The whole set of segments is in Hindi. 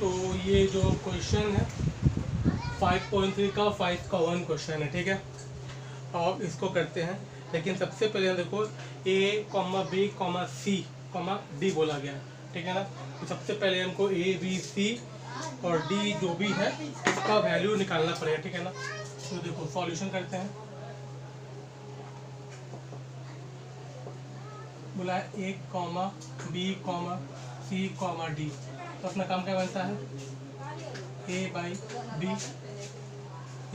तो ये जो क्वेश्चन है 5.3 का 5 का 1 क्वेश्चन है, ठीक है। अब इसको करते हैं, लेकिन सबसे पहले देखो A, B, C, D बोला गया है, ठीक है ना। तो सबसे पहले हमको A, B, C और D जो भी है इसका वैल्यू निकालना पड़ेगा, ठीक है ना। तो देखो सॉल्यूशन करते हैं। बोला है A, B, C, D। तो अपना काम क्या बनता है, A by B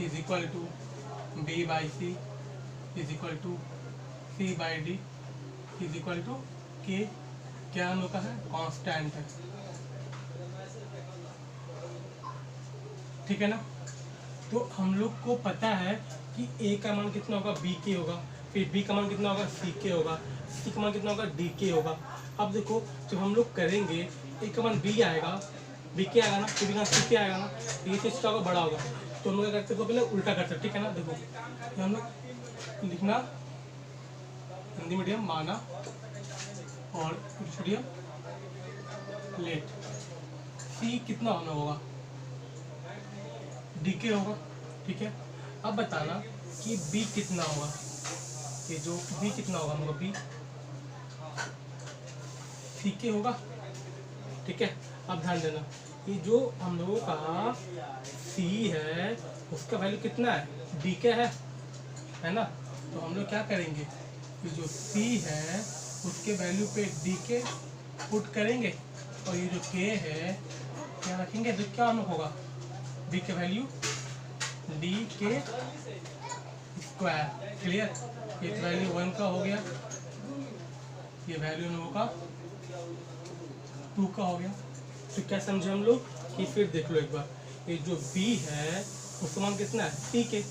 is equal to B by C is equal to C by D is equal to K। क्या हम लोग का है, कांस्टेंट है, ठीक है ना। तो हम लोग को पता है कि A का मान कितना होगा, B के होगा, फिर B का मान कितना होगा, C के होगा, C का मान कितना होगा, D के होगा। अब देखो जब हम लोग करेंगे A का मान B आएगा, B के आएगा ना, फिर B का C के आएगा ना, ये से इसका होगा बड़ा होगा। तो हम लोग क्या करते हैं, पहले उल्टा करते हैं, ठीक है ना। देखो तो हम लोग लिखना हिंदी मीडियम माना और इंग्लिश मीडियम लेट। C कितना होना होगा, D के होगा, ठीक है। अब बताना कि B कितना होगा, ये जो B कितना होगा हम लोग, B C के होगा, ठीक है। अब ध्यान देना ये जो हम लोगों का C है उसका वैल्यू कितना है, D के है ना। तो हम लोग क्या करेंगे, ये जो C है उसके वैल्यू पे D के पुट करेंगे और ये जो K है क्या रखेंगे, तो क्या हम लोग होगा, B के वैल्यू D के स्क्वायर। क्लियर, ये वैल्यू 1 का हो गया, ये वैल्यू हम लोगों का 2 का हो गया। तो क्या समझे हम लोग कि फिर देख लो एक बार, ये जो B है उसका मान कितना है, C के।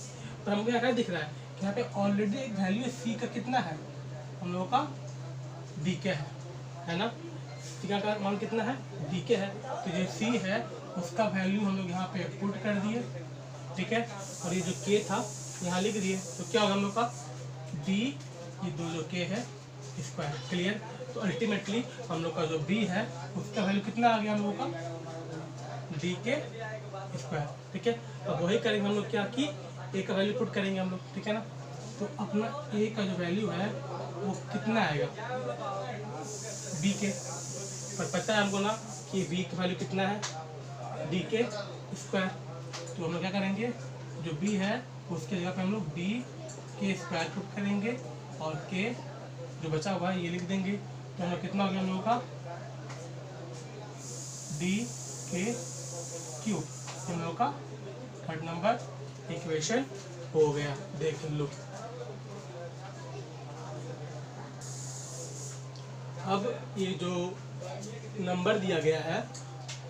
पर हमको क्या दिख रहा है कि यहाँ पे ऑलरेडी एक वैल्यू C का कितना है, हम लोगों का D के है ना। C का मान कितना है, D के है। तो जो C है उसका वैल्यू हम लोग यहाँ पे पुट कर दिए, ठीक है। और ये जो K था यहाँ लिख दिए, तो क्या होगा हम लोग का D, ये दो जो K है स्क्वायर। क्लियर। तो अल्टीमेटली हम लोग का जो B है उसका वैल्यू कितना आ गया हम लोगों का, D के स्क्वायर, ठीक है। अब वही करेंगे हम लोग क्या कि A का वैल्यू पुट करेंगे हम लोग, ठीक है ना। तो अपना A का जो वैल्यू है वो कितना आएगा, B के। पर पता है हमको ना कि B का वैल्यू कितना है, D के स्क्वायर। तो हम लोग क्या करेंगे, जो B है उसके जगह पे हम लोग D के स्क्वायर पुट करेंगे और K जो बचा हुआ है ये लिख देंगे। तो हम लोग कितना हो गया हम लोगों का, D के क्यूब। हम लोगों का 3rd नंबर इक्वेशन हो गया, देख लो। अब ये जो नंबर दिया गया है,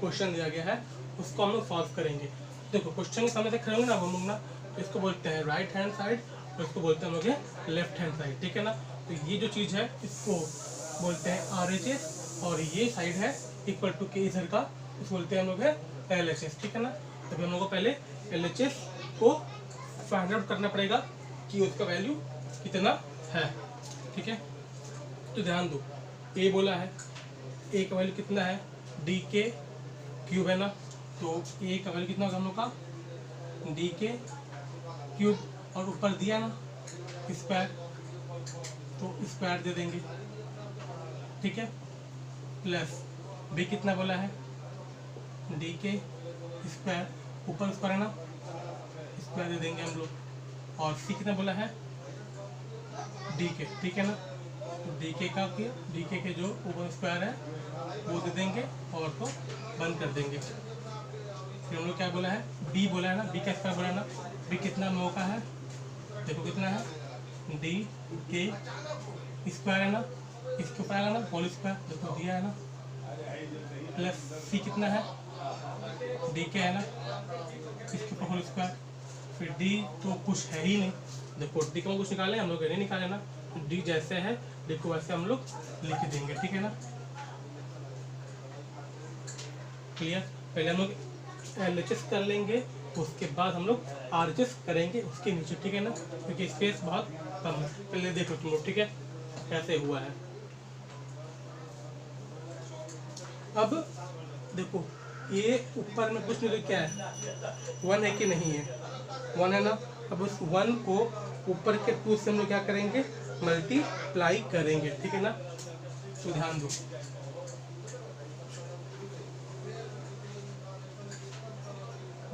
क्वेश्चन दिया गया है, उसको हम लोग सॉल्व करेंगे। देखो क्वेश्चन के सामने से खड़े होंगे ना हम लोग ना, तो इसको बोलते हैं राइट हैंड साइड और इसको बोलते हैं हम लोग लेफ्ट हैंड साइड, ठीक है ना। तो ये जो चीज़ है इसको बोलते हैं RHS और ये साइड है इक्वल टू के इधर का, इसको बोलते हैं हम लोग LHS, ठीक है ना। तभी हम लोग को पहले LHS को फाइंड आउट करना पड़ेगा कि उसका वैल्यू कितना है, ठीक है। तो ध्यान दो, A बोला है, A का वैल्यू कितना है, D के क्यूब है ना। तो A का वैल्यू कितना होगा हम लोग का, D के क्यूब, और ऊपर दिया ना स्क्वायर, तो स्क्वायर दे देंगे, ठीक है। प्लस B कितना बोला है, D के स्क्वायर, ऊपर स्क्वायर है ना, स्क्वायर दे देंगे हम लोग। और C कितना बोला है, D के, ठीक है ना। तो D के जो ऊपर स्क्वायर है वो दे देंगे और को बंद कर देंगे। फिर हम लोग क्या बोला है, B बोला है ना, B का स्क्वायर बोला है ना। B कितना हम लोगों का है, देखो कितना है, D के स्क्वायर है ना, इसके ऊपर आएगा ना होल स्क्वायर, देखो दिया है ना। प्लस C कितना है, D के है ना, इसके ऊपर होल स्क्वायर। फिर D तो कुछ है ही नहीं, देखो D का कुछ निकाले हम लोग नहीं निकाले ना, तो D जैसे है देखो वैसे हम लोग लिख देंगे, ठीक है ना। क्लियर। पहले हम लोग LHS कर लेंगे, उसके बाद हम लोग RHS करेंगे उसके नीचे, ठीक है ना, क्योंकि स्पेस बहुत कम है। पहले देखो तुम लोग, ठीक है कैसे हुआ है। अब देखो ये ऊपर में कुछ नहीं तो क्या है, 1 है कि नहीं है, 1 है ना। अब उस 1 को ऊपर के 2 से हम लोग क्या करेंगे, मल्टीप्लाई करेंगे, ठीक है ना। तो ध्यान दो,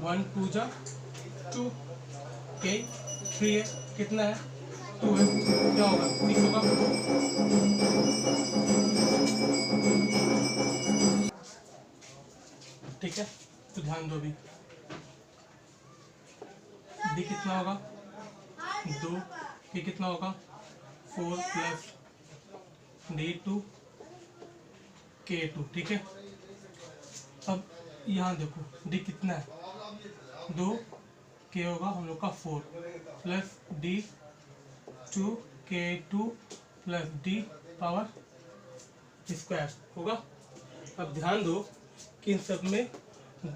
1 2 जा 2 के 3 है, कितना है 2 है, क्या होगा 6 होगा। ठीक है, तो ध्यान दो, अभी डी कितना होगा 2, के कितना होगा 4 प्लस D2 K2, ठीक है। अब यहाँ देखो डी कितना है 2, के होगा हम लोग का 4 plus D2 K2 plus D power square होगा। अब ध्यान दो कि इन सब में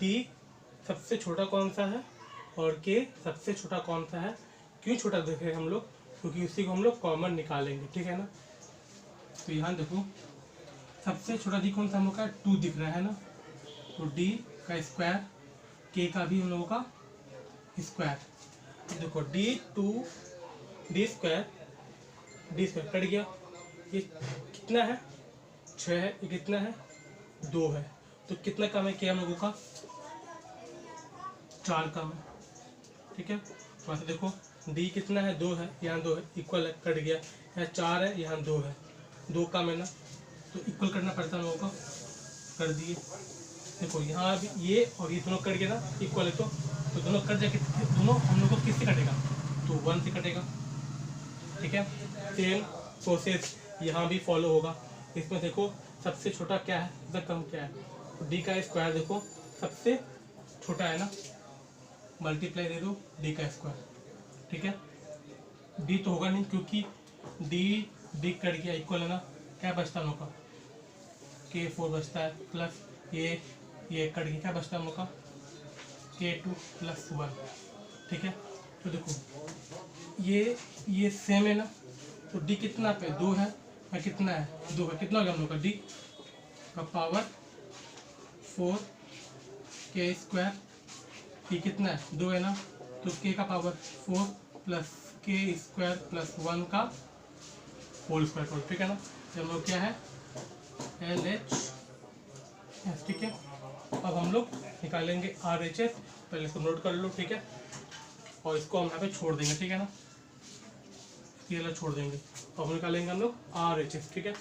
D सबसे छोटा कौन सा है और K सबसे छोटा कौन सा है। क्यों छोटा देख रहे हैं हम लोग, क्योंकि उसी को हम लोग कॉमन निकालेंगे, ठीक है ना। तो यहाँ देखो सबसे छोटा D कौन सा हम लोग का 2 दिख रहा है ना, तो D का स्क्वायर K का भी हम लोगों का स्क्वायर। देखो D स्क्वायर कट गया, ये कितना है 6 है, ये कितना है 2 है, तो कितना कम है K हम लोगों का 4 कम है, ठीक है। तो ऐसे देखो D कितना है 2 है, यहाँ 2 है, इक्वल है, कट गया, यहाँ 4 है, यहाँ 2 है, 2 कम है ना, तो इक्वल करना पड़ता है हम लोगों का, कर दिए। देखो यहाँ भी ये और ये दोनों कट गया ना, इक्वल है, तो दोनों कट जाके दोनों हम लोग को किससे कटेगा, तो 1 से कटेगा, ठीक है। सेम प्रोसेस यहाँ भी फॉलो होगा। इसमें देखो सबसे छोटा क्या है, सबसे कम क्या है, तो डी का स्क्वायर देखो सबसे छोटा है ना, मल्टीप्लाई दे दो डी का स्क्वायर, ठीक है। डी तो होगा नहीं क्योंकि डी कट गया, इक्वल है ना, क्या बचता है हम लोग का K4 बचता है, प्लस ये कट गया, क्या बचता है हम लोग का K2 प्लस 1, ठीक है। तो देखो ये सेम है ना, तो D कितना पे 2 है और कितना है 2 है, कितना हो गया हम लोग का D का पावर 4 K स्क्वायर, ये कितना है 2 है ना, तो K का power 4 plus K square plus 1 का होल स्क्वायर, ठीक है ना। तो हम लोग क्या है LHS, ठीक है। अब हम लोग निकालेंगे RHS, पहले इसको नोट कर लो, ठीक है, और इसको हम यहाँ पे छोड़ देंगे, ठीक है ना, ये वाला छोड़ देंगे, तो हम निकालेंगे हम लोग RHS, ठीक है।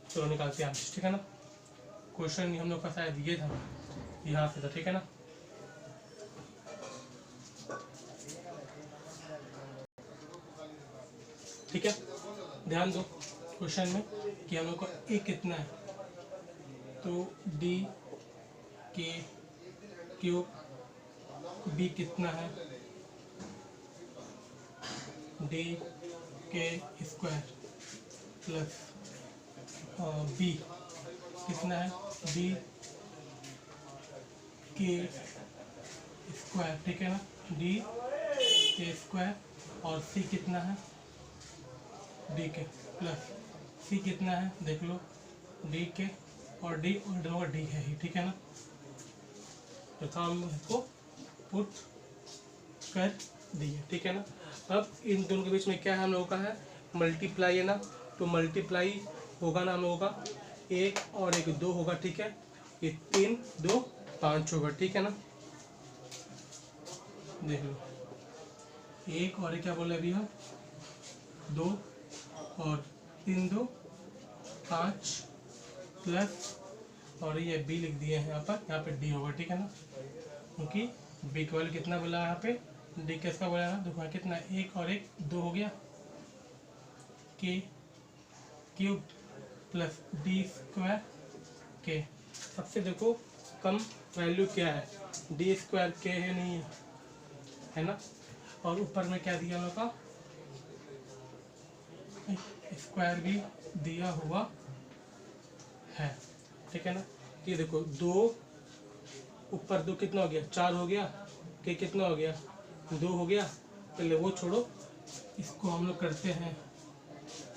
चलो निकालते हैं RHS, ठीक है ना। क्वेश्चन हम लोग का शायद ये था, यहाँ से था, ठीक है ना। ठीक है, ध्यान दो क्वेश्चन में कि हम लोग का ए कितना है, तो D K क्यूब, B कितना है D K square plus B कितना है D K स्क्वायर, ठीक है ना, D K स्क्वायर, और C कितना है D K प्लस C कितना है देख लो D K, और D और दोनों D है ही, ठीक है ना। तो हम इसको पुट कर दिए, ठीक है ना। अब इन दोनों के बीच में क्या है हम लोगों का है मल्टीप्लाई है ना, तो मल्टीप्लाई होगा ना हम लोगों का 1 और 1 2 होगा, ठीक है, ये 3 2 5 होगा, ठीक है ना। देख लो 1 और 1 क्या बोले अभी हम 2 और 3 2 5 प्लस, और ये बी लिख दिए हैं यहाँ पे डी होगा, ठीक है ना, क्योंकि बी का वैल्यू कितना बोला यहाँ पे डी किसका बोला ना, देखो कितना 1 और 1 2 हो गया, के क्यूब प्लस डी स्क्वायर के, सबसे देखो कम वैल्यू क्या है डी स्क्वायर के है, नहीं है ना, और ऊपर में क्या दिया हम लोग का स्क्वायर भी दिया हुआ है, ठीक है ना। ये देखो 2 ऊपर 2 कितना हो गया 4 हो गया, के कितना हो गया 2 हो गया, पहले वो छोड़ो, इसको हम लोग करते हैं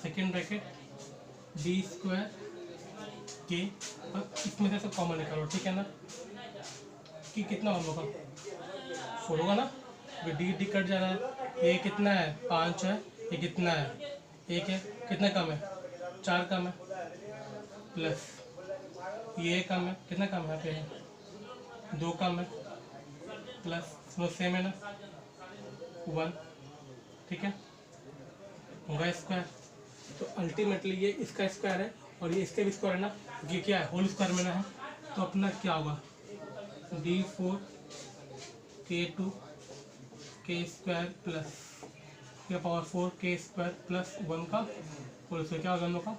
सेकेंड ब्रैकेट डी स्क्वायर के अब इसमें से सब कॉमन निकालो, ठीक है ना, कि कितना हम लोग का 4 होगा ना, डी डी कट जा रहा है, ये कितना है 5 है, ये कितना है 1 है, कितना कम है 4 कम है, प्लस ये कम है, कितना कम है यहाँ पे 2 कम है, प्लस सेम है ना 1, ठीक है, होगा स्क्वायर। तो अल्टीमेटली ये इसका स्क्वायर है और ये इसके भी स्क्वायर है ना, ये क्या है होल स्क्वायर में ना है, तो अपना क्या होगा d4 k2 k square plus के पावर 4 k स्क्वायर प्लस 1 का होल स्क्वायर, क्या होगा हम लोग का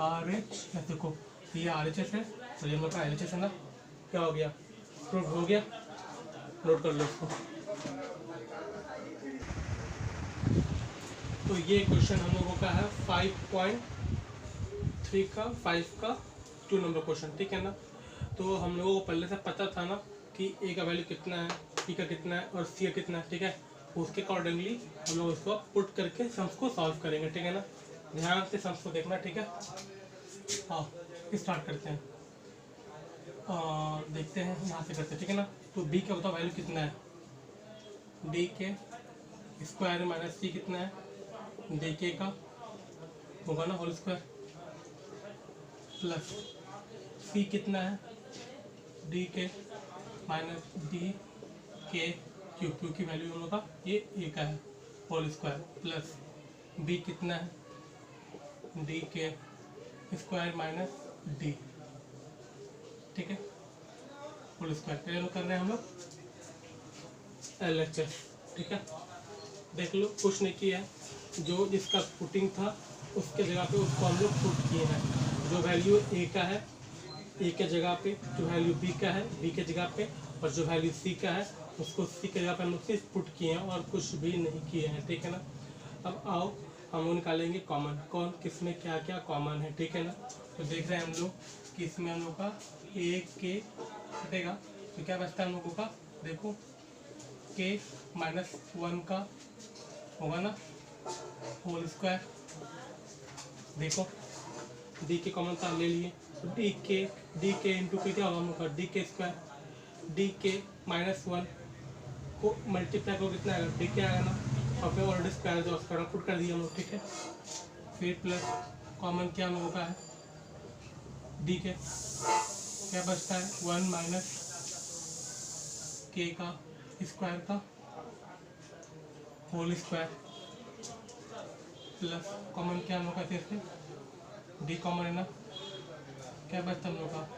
आर एच, देखो ये आर एच एस है और ये हम लोग का एल एच एस है ना, क्या हो गया प्रूफ हो गया, नोट कर लो इसको। तो ये क्वेश्चन हम लोगों का है 5.3 का 5 का 2 नंबर क्वेश्चन, ठीक है ना। तो हम लोगों को पहले से पता था ना कि ए का वैल्यू कितना है, बी का कितना है और सी का कितना है, ठीक है, उसके अकॉर्डिंगली हम लोग उसको पुट करके सम्स को सॉल्व करेंगे, ठीक है ना। ध्यान से सम्स को देखना, ठीक है। हाँ स्टार्ट करते हैं, देखते हैं यहाँ से करते हैं, ठीक है ना। तो बी का बताओ वैल्यू कितना है, डी के स्क्वायर माइनस सी कितना है, डी के का होगा ना होल स्क्वायर, प्लस सी कितना है डी के माइनस डी के क्यू, क्यू की वैल्यू हम लोग का ये ए का है होल स्क्वायर, प्लस बी कितना है डी के स्क्वायर माइनस डी, ठीक है, होल स्क्वायर के लिए कर रहे हैं हम लोग एल एच एस, ठीक है। देख लो कुछ नहीं किया है, जो जिसका पुटिंग था उसके जगह पे उसको हम लोग पुट किए हैं, जो वैल्यू ए का है ए के जगह पे, जो वैल्यू बी का है बी के जगह पे, और जो वैल्यू सी का है उसको सी के जगह पे हम लोग सिर्फ पुट किए हैं और कुछ भी नहीं किए हैं, ठीक है ना। अब आओ हम लोग निकालेंगे कॉमन, कौन किस में क्या क्या कॉमन है, ठीक है ना। तो देख रहे हैं हम लोग कि इसमें हम लोग का ए के कटेगा तो क्या बचता है हम लोगों का, देखो के माइनस 1 का होगा ना होल स्क्वायर, देखो डी के कॉमन था ले लिए, डी के इंटू के क्या होगा हम लोग का डी के स्क्वायर, डी के माइनस 1 को मल्टीप्लाई करो कितना आएगा डी के आएगा ना, और फिर ऑलरेडी स्क्वायर जो स्क्वायर पुट कर दिया हम लोग, ठीक है। फिर प्लस कॉमन क्या हम लोगों का है डी के, क्या बचता है 1 माइनस के का स्क्वायर का होल स्क्वायर, प्लस कॉमन क्या हम लोग का सिर्फ डी कॉमन है ना, क्या बचता हम लोग का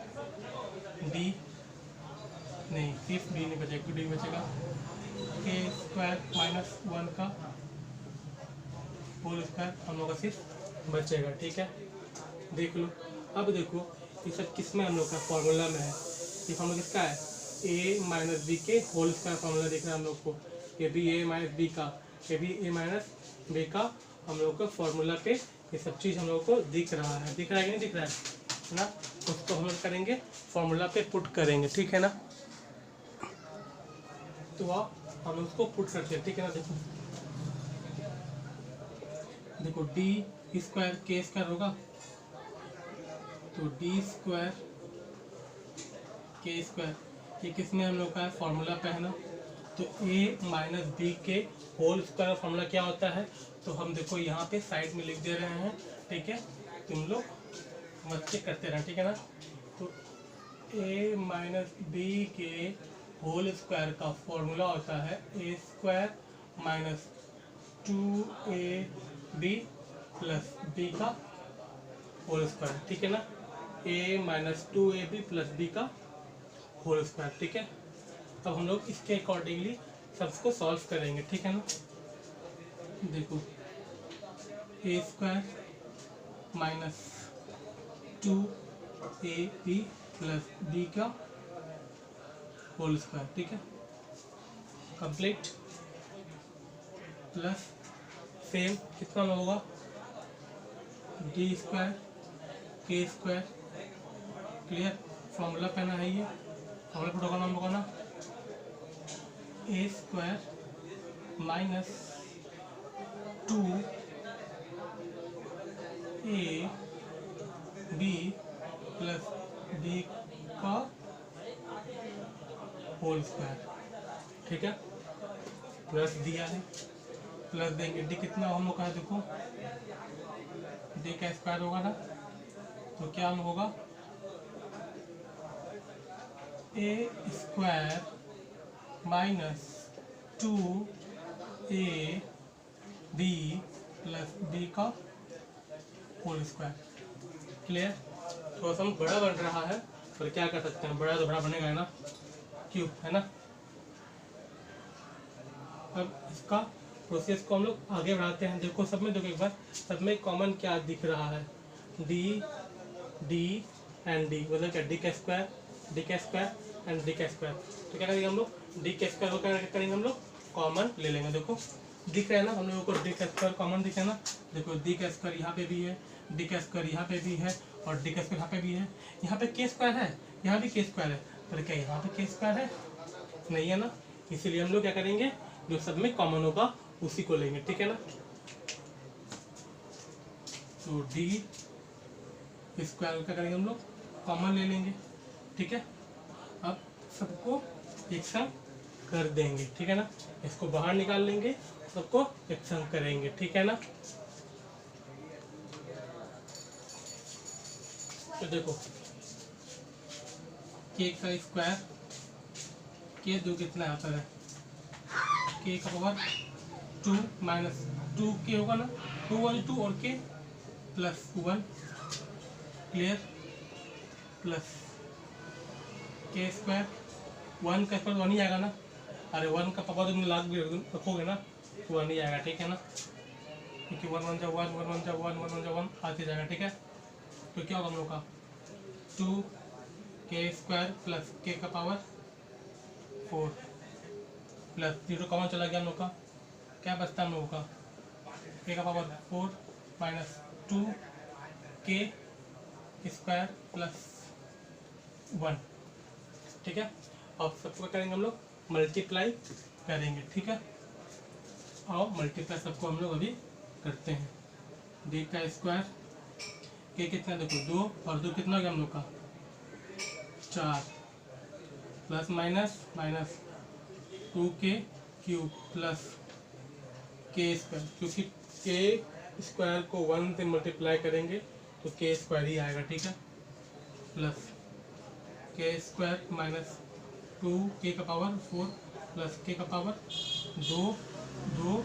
डी नहीं, सिर्फ डी नहीं बचेगा, क्यों डी बचेगा के स्क्वायर माइनस 1 का होल स्क्वायर हम लोग का सिर्फ बचेगा, ठीक है। देख लो अब देखो ये सब किस में हम लोग का फॉर्मूला में है, ये फॉर्मूला किसका है ए माइनस बी के होल स्क्वायर फॉर्मूला दिख रहा है हम लोग को, ये भी ए माइनस बी का, ये भी ए माइनस बी का हम लोग का फॉर्मूला पे ये सब चीज़ हम लोग को दिख रहा है, दिख रहा है कि नहीं दिख रहा है ना। उसको हम लोग करेंगे फॉर्मूला पे पुट करेंगे, ठीक है ना। तो हम उसको पुट करते हैं, ठीक है ना। देखो देखो डी स्क्वायर के स्क्वायर होगा तो डी स्क्वायर के स्क्वायर, ये किस में हम लोग का फॉर्मूला पे है ना, तो ए माइनस बी के होल स्क्वायर फॉर्मूला क्या होता है, तो हम देखो यहाँ पे साइड में लिख दे रहे हैं, ठीक है, तुम लोग मत चेक करते रहे, ठीक है ना। तो ए माइनस बी के होल स्क्वायर का फॉर्मूला होता है A square minus 2ab plus B का होल स्क्वायर, ठीक है ना, A minus 2ab plus B का होल स्क्वायर, ठीक है। अब हम लोग इसके अकॉर्डिंगली सबको सॉल्व करेंगे, ठीक है ना। देखो A square minus 2ab plus B का होल स्क्वायर, ठीक है, कंप्लीट, प्लस सेम कितना होगा डी स्क्वायर के स्क्वायर, क्लियर, फॉर्मूला पहना है ये, फॉर्मूला पुट होगा नाम होगा ना A square minus 2ab plus D का होल स्क्वायर, ठीक है, प्लस दिया है, प्लस देंगे डी कितना हम लोग का है, देखो डी का स्क्वायर होगा ना, तो क्या होगा A square minus 2 B plus B का होल स्क्वायर। क्लियर? थोड़ा सा बड़ा बन रहा है, पर क्या कर सकते हैं, बड़ा तो बड़ा बनेगा है ना, क्यूब है ना। अब इसका प्रोसेस को हम लोग आगे बढ़ाते हैं। देखो सब में, देखो एक बार सब में कॉमन क्या दिख रहा है, डी डी एंड डी, मतलब क्या डी का स्क्वायर एंड डी का स्क्वायर। तो क्या करेंगे हम लोग, डी का स्क्वायर को क्या करेंगे हम लोग, कॉमन ले लेंगे। देखो दिख रहा है ना हम लोगों को, डी का स्क्वायर कॉमन दिख रहा है ना, देखो डी का स्क्वायर यहाँ पे भी है, डी का स्क्वायर यहाँ पे भी है, और डी का स्क्वायर यहाँ पे भी है। यहाँ पे के स्क्वायर है, यहाँ भी के स्क्वायर है, पर क्या यहाँ पे के स्क्वायर है, नहीं है ना, इसीलिए हम लोग क्या करेंगे, जो सब में कॉमन होगा उसी को लेंगे, ठीक है ना। तो डी स्क्वायर क्या करेंगे हम लोग, कॉमन ले लेंगे, ठीक है। अब सबको एक संग कर देंगे, ठीक है ना, इसको बाहर निकाल लेंगे, सबको एक संग करेंगे, ठीक है ना। तो देखो के का स्क्वायर, के जो कितना यहाँ पर है, के का पावर 2 माइनस 2 के होगा ना, 2 1 2 और के प्लस 1, क्लियर, प्लस के स्क्वायर, 1 का स्क्वायर 1 ही आएगा ना, अरे 1 का पावर तुम लाख भी रखोगे ना तो 1 ही आएगा, ठीक है ना, क्योंकि 1 1 जा 1 1 1 जा 1 1 1 जा 1 आते जाएगा, ठीक है। तो क्या होगा हम लोग का 2 के स्क्वायर प्लस के का पावर 4 प्लस 0 कॉमन चला गया हम लोग का, क्या बचता है हम लोगों का, के का पावर 4 माइनस 2 के स्क्वायर प्लस 1, ठीक है। अब सबको करेंगे हम लोग मल्टीप्लाई करेंगे, ठीक है। और मल्टीप्लाई सबको हम लोग अभी करते हैं, डी का स्क्वायर, के कितना देखो 2 और 2 कितना हो गया हम लोग का 4, प्लस माइनस माइनस 2 के क्यूब प्लस के स्क्वायर, क्योंकि के स्क्वायर को 1 से मल्टीप्लाई करेंगे तो के स्क्वायर ही आएगा, ठीक है, प्लस के स्क्वायर माइनस 2 के का पावर 4 प्लस के का पावर 2 2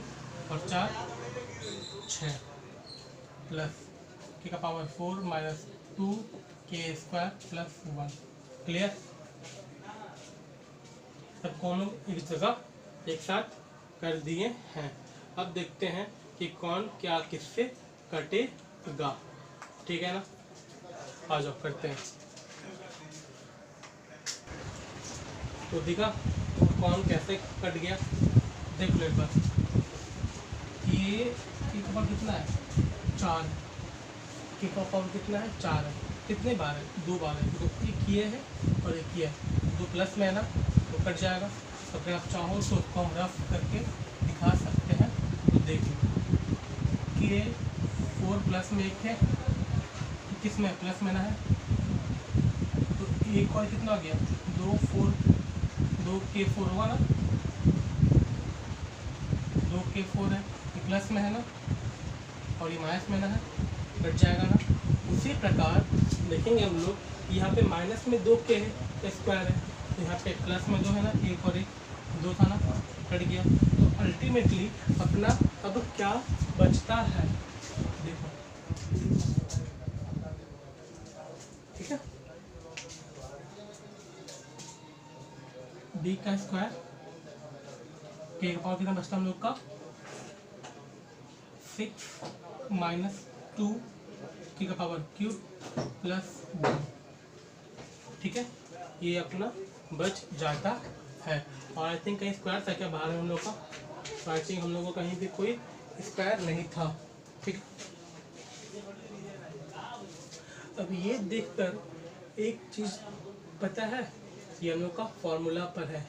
और 4 6 प्लस के का पावर 4 माइनस 2 के स्क्वायर प्लस 1, क्लियर। सबको हम लोग एक जगह एक साथ कर दिए हैं। अब देखते हैं कि कौन क्या किससे कटेगा, ठीक है ना, आ जाओ करते हैं। तो दिखा कौन कैसे कट गया, देख लो एक बार, ये के पावर कितना है 4, के पावर कितना है 4 है, कितने बार है 2 बार है, तो एक ये है और एक ये है, 2 प्लस में है ना तो कट जाएगा। तो अगर आप चाहो तो उसको हम रफ करके दिखा सकते हैं, तो देखिए कि 4 प्लस में एक है, किस में प्लस में ना है, तो एक और कितना हो गया 2 के 4 होगा ना, 2 के 4 है, ये प्लस में है ना और ये माइनस में ना है, कट जाएगा ना। उसी प्रकार देखेंगे हम लोग यहाँ पे माइनस में 2 के स्क्वायर है, तो यहाँ पे प्लस में 2 है ना, एक और एक 2 था ना, कट गया। तो अल्टीमेटली अपना अब क्या बचता है देखो, ठीक है, डी का स्क्वायर, के पावर कितना बचता हम लोग का 6 माइनस 2 के का पावर क्यूब प्लस 1, ठीक है, ये अपना बच जाता है। और आई थिंक कहीं स्क्वायर था क्या बाहर में हम लोग का, तो आई थिंक हम लोग को कहीं भी कोई स्क्वायर नहीं था, ठीक। अब ये देखकर एक चीज़ पता है, ये हम लोग का फॉर्मूला पर है,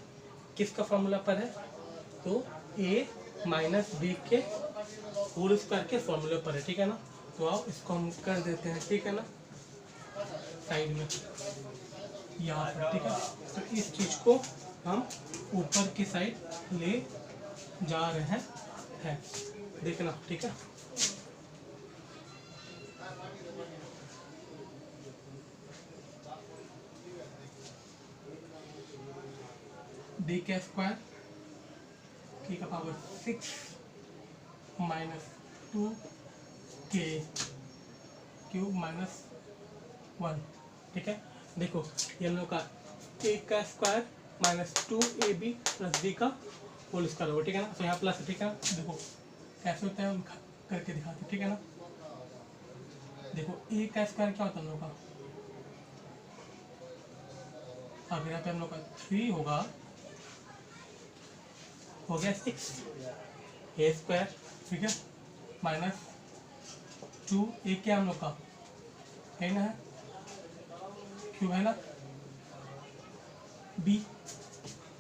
किसका फॉर्मूला पर है, तो ए माइनस बी के होल स्क्वायर के फॉर्मूले पर है, ठीक है ना। तो आओ इसको हम कर देते हैं, ठीक है ना। साइड में यहाँ पर, ठीक है। तो इस चीज़ को हम ऊपर की साइड ले जा रहे हैं, देखना, ठीक है। डी के स्क्वायर की का पावर 6 माइनस 2 के क्यूब माइनस 1, ठीक है। देखो ये हम लोग का ए का square minus 2ab plus B का होल स्क्वायर होगा, ठीक है ना। तो यहाँ प्लस, ठीक है। देखो कैसे होता है हम करके दिखाते हैं, ठीक है ना। देखो ए का स्क्वायर क्या होता है हम लोग का, अब यहाँ पे हम लोग का 3 होगा, हो गया 6 ए स्क्वायर, ठीक है, माइनस 2 ए क्या हम लोग का है ना, है क्यूब है ना, बी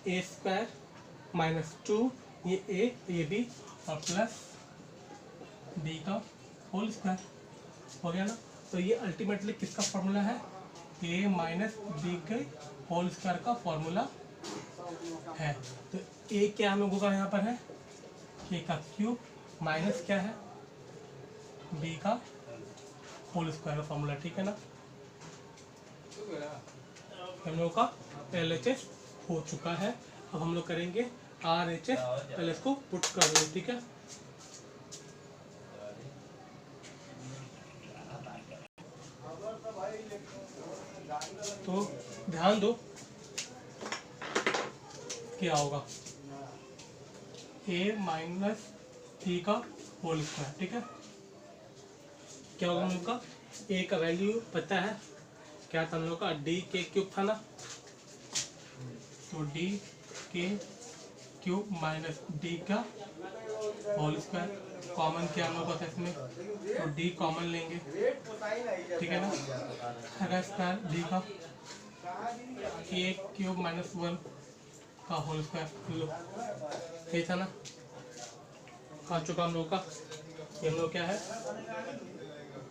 ए स्क्वायर माइनस 2 ये बी और प्लस बी का होल स्क्वायर हो गया ना। तो ये अल्टीमेटली किसका फॉर्मूला है, ए माइनस बी के होल स्क्वायर का फॉर्मूला है। तो ए क्या हम लोगों का यहाँ पर है, ए का क्यूब माइनस क्या है, बी का होल स्क्वायर का फॉर्मूला, ठीक है ना। हम लोग का LHS हो चुका है। अब हम लोग करेंगे RHS, पहले इसको पुट कर लो, ठीक है। तो ध्यान दो क्या होगा, ए माइनस बी का होल स्क्वायर, ठीक है। क्या होगा हम लोग का, ए का वैल्यू पता है क्या था हम लोग का, डी के क्यूब था ना। तो डी के क्यूब माइनस डी का होल स्क्वायर, कॉमन क्या हम लोग का था इसमें, तो डी कॉमन लेंगे, ठीक है ना। अगर स्क्वायर डी का ए क्यूब माइनस 1 का होल स्क्वायर लो, यही था ना, आ चुका हम लोग का। ये हम लोग क्या है,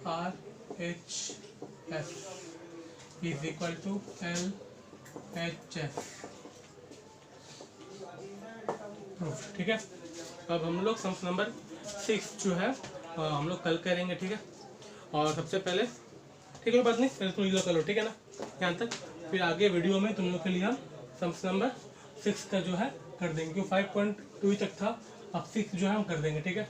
RHS is equal to LHS, ठीक है। अब हम लोग सम नंबर 6 जो है हम लोग कल करेंगे, ठीक है। और सबसे पहले, ठीक है, बात नहीं, पहले तुम कर लो, ठीक है ना, यहाँ तक। फिर आगे वीडियो में तुम लोग के लिए हम सम नंबर 6 का जो है कर देंगे, क्योंकि 5.2 तक था, अब 6 जो है हम कर देंगे, ठीक है।